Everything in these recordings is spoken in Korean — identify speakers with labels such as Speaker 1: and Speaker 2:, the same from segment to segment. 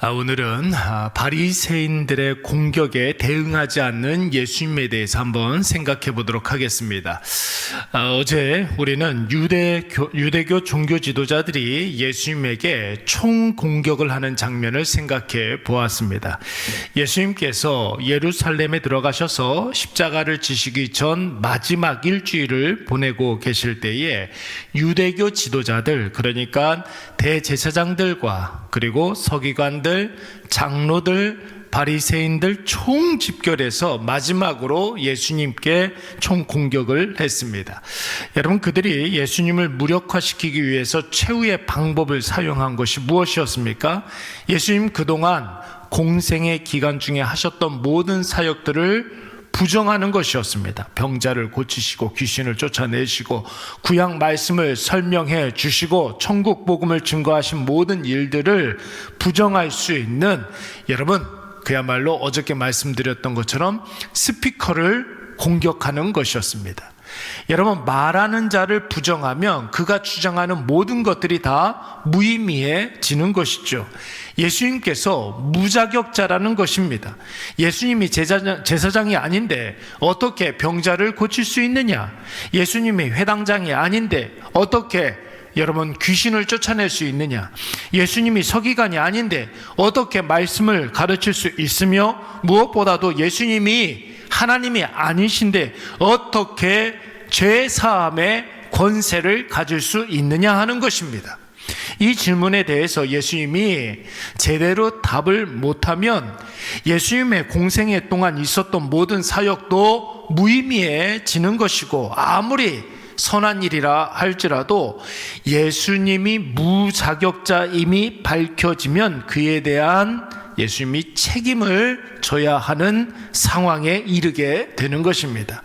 Speaker 1: 오늘은 바리새인들의 공격에 대응하지 않는 예수님에 대해서 한번 생각해 보도록 하겠습니다. 어제 우리는 유대교 종교 지도자들이 예수님에게 총공격을 하는 장면을 생각해 보았습니다. 예수님께서 예루살렘에 들어가셔서 십자가를 지시기 전 마지막 일주일을 보내고 계실 때에 유대교 지도자들, 그러니까 대제사장들과 그리고 서기관들, 장로들, 바리새인들 총집결해서 마지막으로 예수님께 총공격을 했습니다. 여러분, 그들이 예수님을 무력화시키기 위해서 최후의 방법을 사용한 것이 무엇이었습니까? 예수님 그동안 공생의 기간 중에 하셨던 모든 사역들을 부정하는 것이었습니다. 병자를 고치시고 귀신을 쫓아내시고 구약 말씀을 설명해 주시고 천국 복음을 증거하신 모든 일들을 부정할 수 있는, 여러분, 그야말로 어저께 말씀드렸던 것처럼 스피커를 공격하는 것이었습니다. 여러분, 말하는 자를 부정하면 그가 주장하는 모든 것들이 다 무의미해지는 것이죠. 예수님께서 무자격자라는 것입니다. 예수님이 제사장이 아닌데 어떻게 병자를 고칠 수 있느냐? 예수님이 회당장이 아닌데 어떻게 여러분 귀신을 쫓아낼 수 있느냐? 예수님이 서기관이 아닌데 어떻게 말씀을 가르칠 수 있으며, 무엇보다도 예수님이 하나님이 아니신데 어떻게 죄사함의 권세를 가질 수 있느냐 하는 것입니다. 이 질문에 대해서 예수님이 제대로 답을 못하면 예수님의 공생애 동안 있었던 모든 사역도 무의미해지는 것이고, 아무리 선한 일이라 할지라도 예수님이 무자격자임이 밝혀지면 그에 대한 예수님이 책임을 져야 하는 상황에 이르게 되는 것입니다.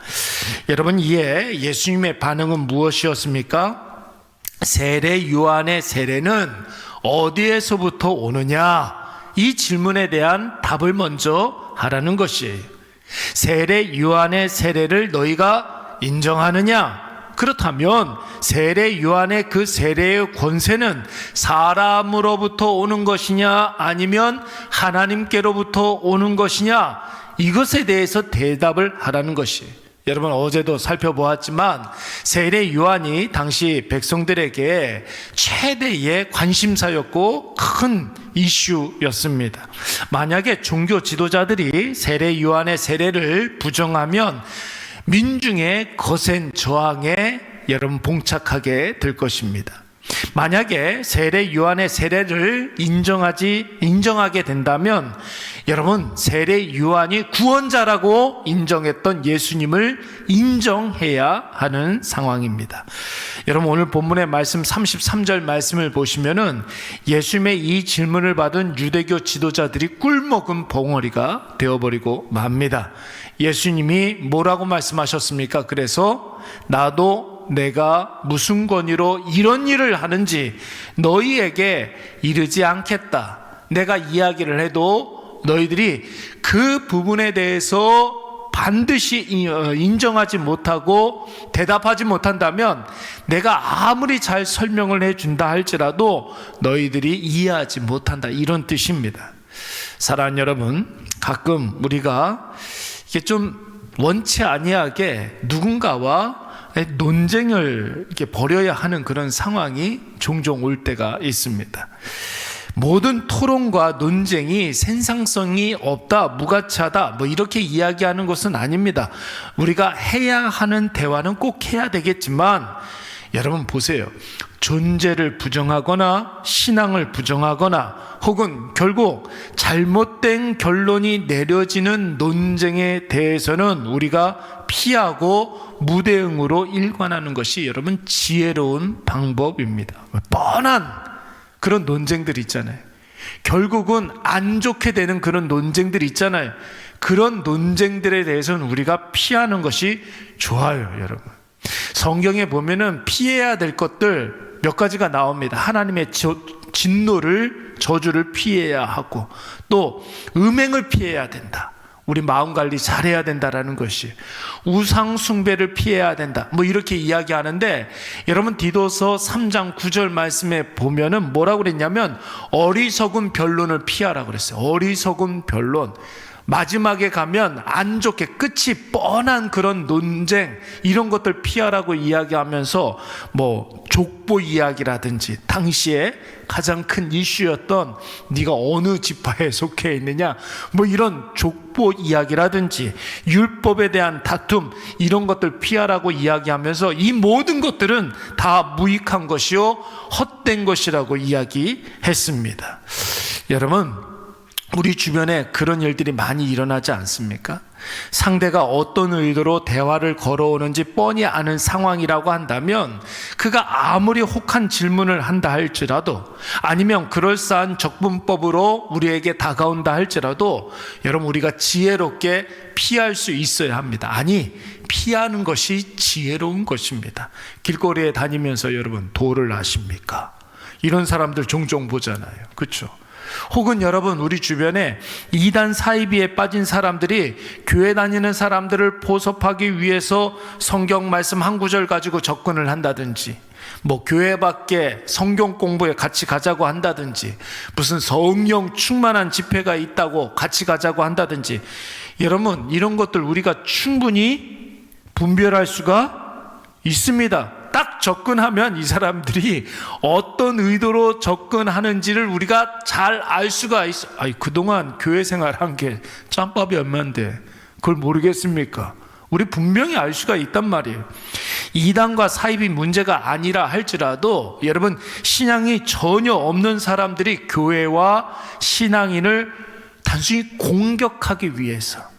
Speaker 1: 여러분, 이에 예수님의 반응은 무엇이었습니까? 세례 요한의 세례는 어디에서부터 오느냐? 이 질문에 대한 답을 먼저 하라는 것이에요. 세례 요한의 세례를 너희가 인정하느냐? 그렇다면 세례 요한의 그 세례의 권세는 사람으로부터 오는 것이냐 아니면 하나님께로부터 오는 것이냐, 이것에 대해서 대답을 하라는 것이에요. 여러분, 어제도 살펴보았지만 세례 요한이 당시 백성들에게 최대의 관심사였고 큰 이슈였습니다. 만약에 종교 지도자들이 세례 요한의 세례를 부정하면 민중의 거센 저항에 여러분 봉착하게 될 것입니다. 만약에 세례 요한의 세례를 인정하게 된다면 여러분, 세례 요한이 구원자라고 인정했던 예수님을 인정해야 하는 상황입니다. 여러분, 오늘 본문의 말씀 33절 말씀을 보시면은 예수님의 이 질문을 받은 유대교 지도자들이 꿀먹은 벙어리가 되어버리고 맙니다. 예수님이 뭐라고 말씀하셨습니까? 그래서 나도 내가 무슨 권위로 이런 일을 하는지 너희에게 이르지 않겠다. 내가 이야기를 해도 너희들이 그 부분에 대해서 반드시 인정하지 못하고 대답하지 못한다면 내가 아무리 잘 설명을 해준다 할지라도 너희들이 이해하지 못한다, 이런 뜻입니다. 사랑하는 여러분, 가끔 우리가 이게 좀 원치 아니하게 누군가와 논쟁을 이렇게 벌여야 하는 그런 상황이 종종 올 때가 있습니다. 모든 토론과 논쟁이 생산성이 없다, 무가치하다, 이렇게 이야기하는 것은 아닙니다. 우리가 해야 하는 대화는 꼭 해야 되겠지만, 여러분 보세요. 존재를 부정하거나 신앙을 부정하거나 혹은 결국 잘못된 결론이 내려지는 논쟁에 대해서는 우리가 피하고 무대응으로 일관하는 것이 여러분 지혜로운 방법입니다. 뻔한 그런 논쟁들 있잖아요. 결국은 안 좋게 되는 그런 논쟁들 있잖아요. 그런 논쟁들에 대해서는 우리가 피하는 것이 좋아요, 여러분. 성경에 보면은 피해야 될 것들 몇 가지가 나옵니다. 하나님의 진노를, 저주를 피해야 하고, 또 음행을 피해야 된다. 우리 마음 관리 잘해야 된다라는 것이, 우상 숭배를 피해야 된다, 뭐 이렇게 이야기하는데, 여러분 디도서 3장 9절 말씀에 보면은 뭐라고 그랬냐면 어리석은 변론을 피하라 그랬어요. 어리석은 변론, 마지막에 가면 안 좋게 끝이 뻔한 그런 논쟁, 이런 것들 피하라고 이야기하면서 뭐 족보 이야기라든지, 당시에 가장 큰 이슈였던 네가 어느 지파에 속해 있느냐, 뭐 이런 족보 이야기라든지 율법에 대한 다툼, 이런 것들 피하라고 이야기하면서 이 모든 것들은 다 무익한 것이요 헛된 것이라고 이야기했습니다. 여러분, 우리 주변에 그런 일들이 많이 일어나지 않습니까? 상대가 어떤 의도로 대화를 걸어오는지 뻔히 아는 상황이라고 한다면, 그가 아무리 혹한 질문을 한다 할지라도, 아니면 그럴싸한 접근법으로 우리에게 다가온다 할지라도, 여러분 우리가 지혜롭게 피할 수 있어야 합니다. 아니, 피하는 것이 지혜로운 것입니다. 길거리에 다니면서 여러분 도를 아십니까? 이런 사람들 종종 보잖아요. 그렇죠? 혹은 여러분 우리 주변에 이단 사이비에 빠진 사람들이 교회 다니는 사람들을 포섭하기 위해서 성경 말씀 한 구절 가지고 접근을 한다든지, 뭐 교회 밖에 성경 공부에 같이 가자고 한다든지, 무슨 성령 충만한 집회가 있다고 같이 가자고 한다든지, 여러분 이런 것들 우리가 충분히 분별할 수가 있습니다. 딱 접근하면 이 사람들이 어떤 의도로 접근하는지를 우리가 잘 알 수가 있어. 아니, 그동안 교회 생활한 게 짬밥이 얼마인데 그걸 모르겠습니까? 우리 분명히 알 수가 있단 말이에요. 이단과 사입이 문제가 아니라 할지라도, 여러분 신앙이 전혀 없는 사람들이 교회와 신앙인을 단순히 공격하기 위해서,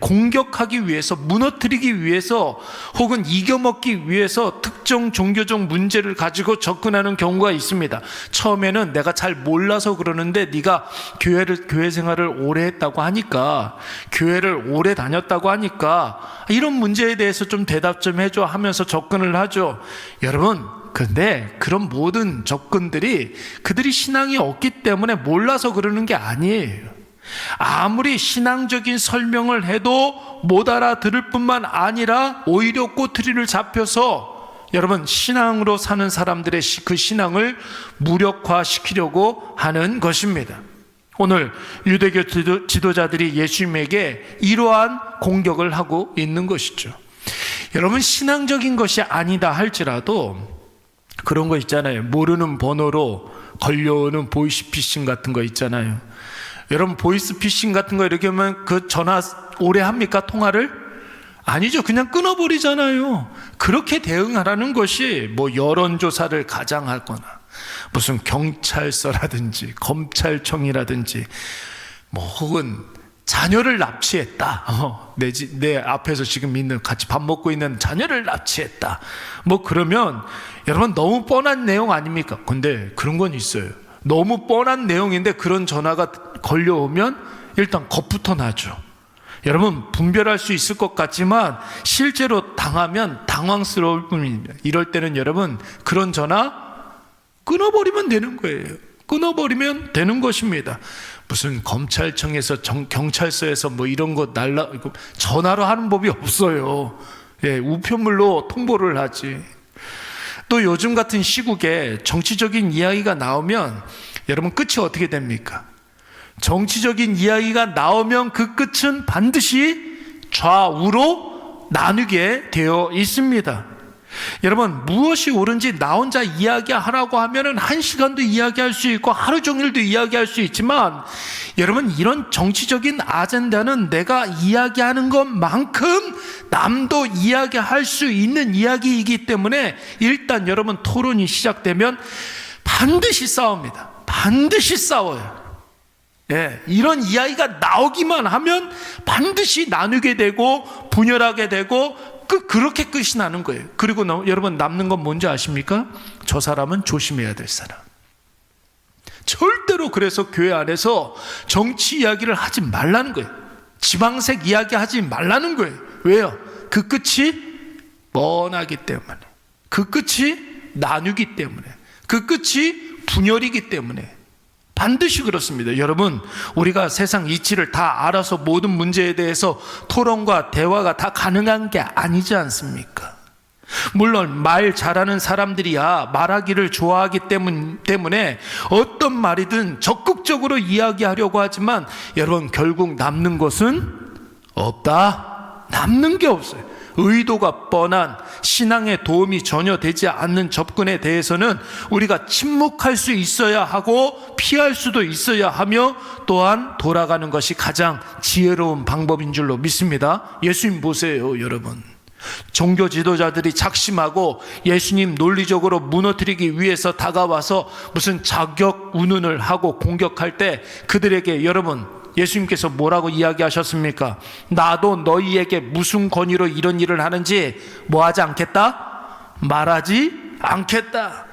Speaker 1: 공격하기 위해서, 무너뜨리기 위해서, 혹은 이겨먹기 위해서 특정 종교적 문제를 가지고 접근하는 경우가 있습니다. 처음에는 내가 잘 몰라서 그러는데 네가 교회 생활을 오래 했다고 하니까, 교회를 오래 다녔다고 하니까 이런 문제에 대해서 좀 대답 좀 해줘 하면서 접근을 하죠. 여러분, 근데 그런 모든 접근들이 그들이 신앙이 없기 때문에 몰라서 그러는 게 아니에요. 아무리 신앙적인 설명을 해도 못 알아들을 뿐만 아니라 오히려 꼬투리를 잡혀서 여러분 신앙으로 사는 사람들의 그 신앙을 무력화시키려고 하는 것입니다. 오늘 유대교 지도자들이 예수님에게 이러한 공격을 하고 있는 것이죠. 여러분, 신앙적인 것이 아니다 할지라도 그런 거 있잖아요. 모르는 번호로 걸려오는 보이스피싱 같은 거 있잖아요. 여러분, 보이스피싱 같은 거 이렇게 하면 그 전화 오래 합니까? 통화를? 아니죠. 그냥 끊어버리잖아요. 그렇게 대응하라는 것이 뭐 여론조사를 가장하거나 무슨 경찰서라든지 검찰청이라든지 뭐 혹은 자녀를 납치했다, 내 앞에서 지금 같이 밥 먹고 있는 자녀를 납치했다, 뭐 그러면 여러분 너무 뻔한 내용 아닙니까? 근데 그런 건 있어요. 너무 뻔한 내용인데 그런 전화가 걸려오면 일단 겁부터 나죠. 여러분, 분별할 수 있을 것 같지만 실제로 당하면 당황스러울 뿐입니다. 이럴 때는 여러분 그런 전화 끊어버리면 되는 거예요. 끊어버리면 되는 것입니다. 무슨 검찰청에서 경찰서에서 뭐 이런 거 전화로 하는 법이 없어요. 우편물로 통보를 하지. 또 요즘 같은 시국에 정치적인 이야기가 나오면 여러분 끝이 어떻게 됩니까? 정치적인 이야기가 나오면 그 끝은 반드시 좌우로 나누게 되어 있습니다. 여러분, 무엇이 옳은지 나 혼자 이야기하라고 하면은 1시간도 이야기할 수 있고 하루 종일도 이야기할 수 있지만, 여러분 이런 정치적인 아젠다는 내가 이야기하는 것만큼 남도 이야기할 수 있는 이야기이기 때문에 일단 여러분 토론이 시작되면 반드시 싸웁니다. 반드시 싸워요. 이런 이야기가 나오기만 하면 반드시 나누게 되고 분열하게 되고 그렇게 끝이 나는 거예요. 그리고 여러분 남는 건 뭔지 아십니까? 저 사람은 조심해야 될 사람. 절대로 그래서 교회 안에서 정치 이야기를 하지 말라는 거예요. 지방색 이야기 하지 말라는 거예요. 왜요? 그 끝이 뻔하기 때문에, 그 끝이 나누기 때문에, 그 끝이 분열이기 때문에 반드시 그렇습니다. 여러분, 우리가 세상 이치를 다 알아서 모든 문제에 대해서 토론과 대화가 다 가능한 게 아니지 않습니까? 물론 말 잘하는 사람들이야 말하기를 좋아하기 때문에 어떤 말이든 적극적으로 이야기하려고 하지만 여러분, 결국 남는 것은 없다. 남는 게 없어요. 의도가 뻔한, 신앙에 도움이 전혀 되지 않는 접근에 대해서는 우리가 침묵할 수 있어야 하고 피할 수도 있어야 하며, 또한 돌아가는 것이 가장 지혜로운 방법인 줄로 믿습니다. 예수님 보세요, 여러분. 종교 지도자들이 작심하고 예수님 논리적으로 무너뜨리기 위해서 다가와서 무슨 자격 운운을 하고 공격할 때 그들에게 여러분, 예수님께서 뭐라고 이야기하셨습니까? 나도 너희에게 무슨 권위로 이런 일을 하는지 뭐 하지 않겠다? 말하지 않겠다.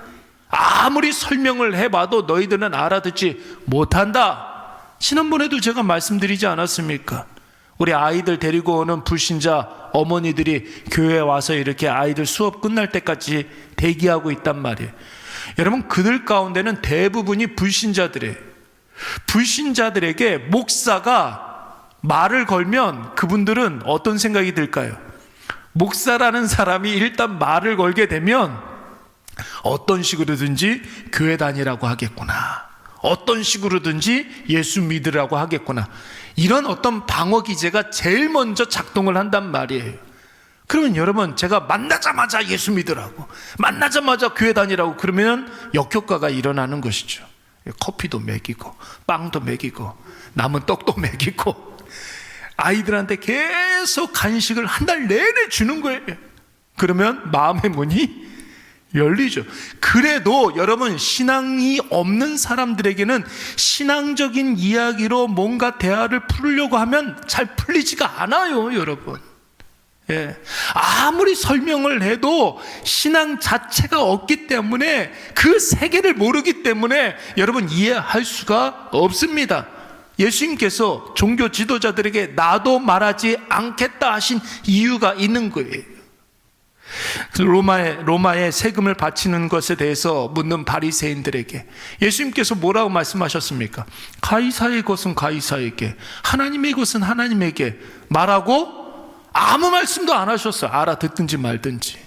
Speaker 1: 아무리 설명을 해봐도 너희들은 알아듣지 못한다. 지난번에도 제가 말씀드리지 않았습니까? 우리 아이들 데리고 오는 불신자 어머니들이 교회에 와서 이렇게 아이들 수업 끝날 때까지 대기하고 있단 말이에요. 여러분, 그들 가운데는 대부분이 불신자들이에요. 불신자들에게 목사가 말을 걸면 그분들은 어떤 생각이 들까요? 목사라는 사람이 일단 말을 걸게 되면 어떤 식으로든지 교회 다니라고 하겠구나, 어떤 식으로든지 예수 믿으라고 하겠구나, 이런 어떤 방어 기제가 제일 먼저 작동을 한단 말이에요. 그러면 여러분, 제가 만나자마자 예수 믿으라고, 만나자마자 교회 다니라고 그러면 역효과가 일어나는 것이죠. 커피도 먹이고 빵도 먹이고 남은 떡도 먹이고 아이들한테 계속 간식을 한 달 내내 주는 거예요. 그러면 마음의 문이 열리죠. 그래도 여러분, 신앙이 없는 사람들에게는 신앙적인 이야기로 뭔가 대화를 풀려고 하면 잘 풀리지가 않아요, 여러분. 예. 아무리 설명을 해도 신앙 자체가 없기 때문에, 그 세계를 모르기 때문에 여러분 이해할 수가 없습니다. 예수님께서 종교 지도자들에게 나도 말하지 않겠다 하신 이유가 있는 거예요. 로마에 세금을 바치는 것에 대해서 묻는 바리새인들에게 예수님께서 뭐라고 말씀하셨습니까? 가이사의 것은 가이사에게, 하나님의 것은 하나님에게 말하고 아무 말씀도 안 하셨어요. 알아듣든지 말든지.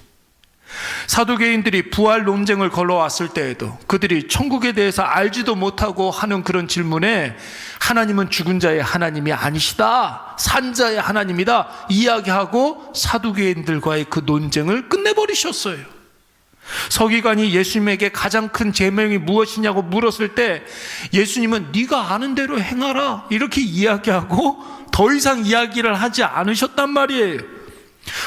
Speaker 1: 사두개인들이 부활 논쟁을 걸러왔을 때에도 그들이 천국에 대해서 알지도 못하고 하는 그런 질문에 하나님은 죽은 자의 하나님이 아니시다, 산자의 하나님이다 이야기하고 사두개인들과의 그 논쟁을 끝내버리셨어요. 서기관이 예수님에게 가장 큰 제명이 무엇이냐고 물었을 때 예수님은 네가 아는 대로 행하라 이렇게 이야기하고 더 이상 이야기를 하지 않으셨단 말이에요.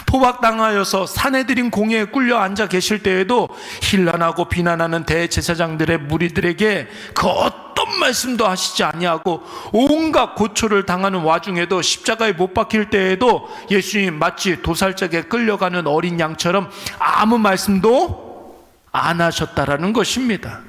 Speaker 1: 포박당하여서 사내들인 공회에 끌려 앉아 계실 때에도 힐난하고 비난하는 대제사장들의 무리들에게 그 어떤 말씀도 하시지 아니하고, 온갖 고초를 당하는 와중에도 십자가에 못 박힐 때에도 예수님 마치 도살장에 끌려가는 어린 양처럼 아무 말씀도 안 하셨다라는 것입니다.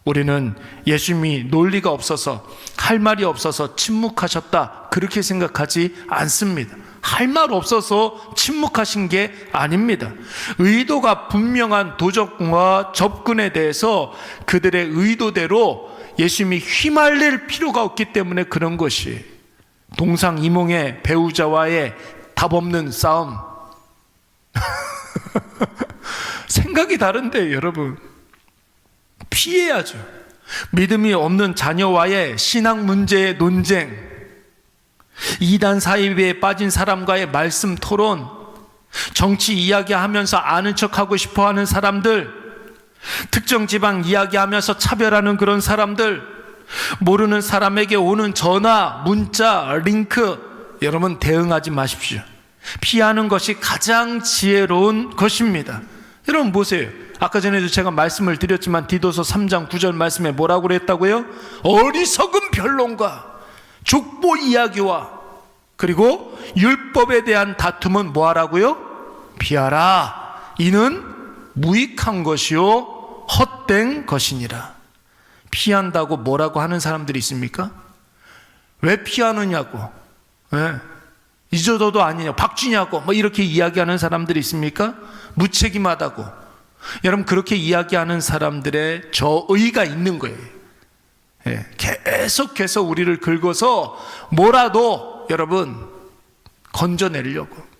Speaker 1: 우리는 예수님이 논리가 없어서, 할 말이 없어서 침묵하셨다 그렇게 생각하지 않습니다. 할 말 없어서 침묵하신 게 아닙니다. 의도가 분명한 도적과 접근에 대해서 그들의 의도대로 예수님이 휘말릴 필요가 없기 때문에 그런 것이, 동상이몽의 배우자와의 답 없는 싸움 생각이 다른데 여러분, 피해야죠. 믿음이 없는 자녀와의 신앙 문제의 논쟁, 이단 사이비에 빠진 사람과의 말씀 토론, 정치 이야기하면서 아는 척하고 싶어하는 사람들, 특정 지방 이야기하면서 차별하는 그런 사람들, 모르는 사람에게 오는 전화, 문자, 링크, 여러분 대응하지 마십시오. 피하는 것이 가장 지혜로운 것입니다. 여러분 보세요. 아까 전에도 제가 말씀을 드렸지만 디도서 3장 9절 말씀에 뭐라고 그랬다고요? 어리석은 변론과 족보 이야기와 그리고 율법에 대한 다툼은 뭐하라고요? 피하라. 이는 무익한 것이요 헛된 것이니라. 피한다고 뭐라고 하는 사람들이 있습니까? 왜 피하느냐고, 잊어둬도 아니냐, 박쥐냐고 뭐 이렇게 이야기하는 사람들이 있습니까? 무책임하다고. 여러분, 그렇게 이야기하는 사람들의 저의가 있는 거예요. 계속해서 우리를 긁어서 뭐라도 여러분 건져내려고.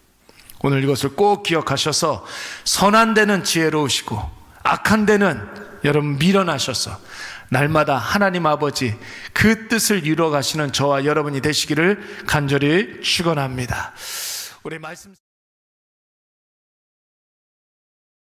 Speaker 1: 오늘 이것을 꼭 기억하셔서 선한 데는 지혜로우시고 악한 데는 여러분 미련하셔서 날마다 하나님 아버지 그 뜻을 이루어 가시는 저와 여러분이 되시기를 간절히 축원합니다. 우리 말씀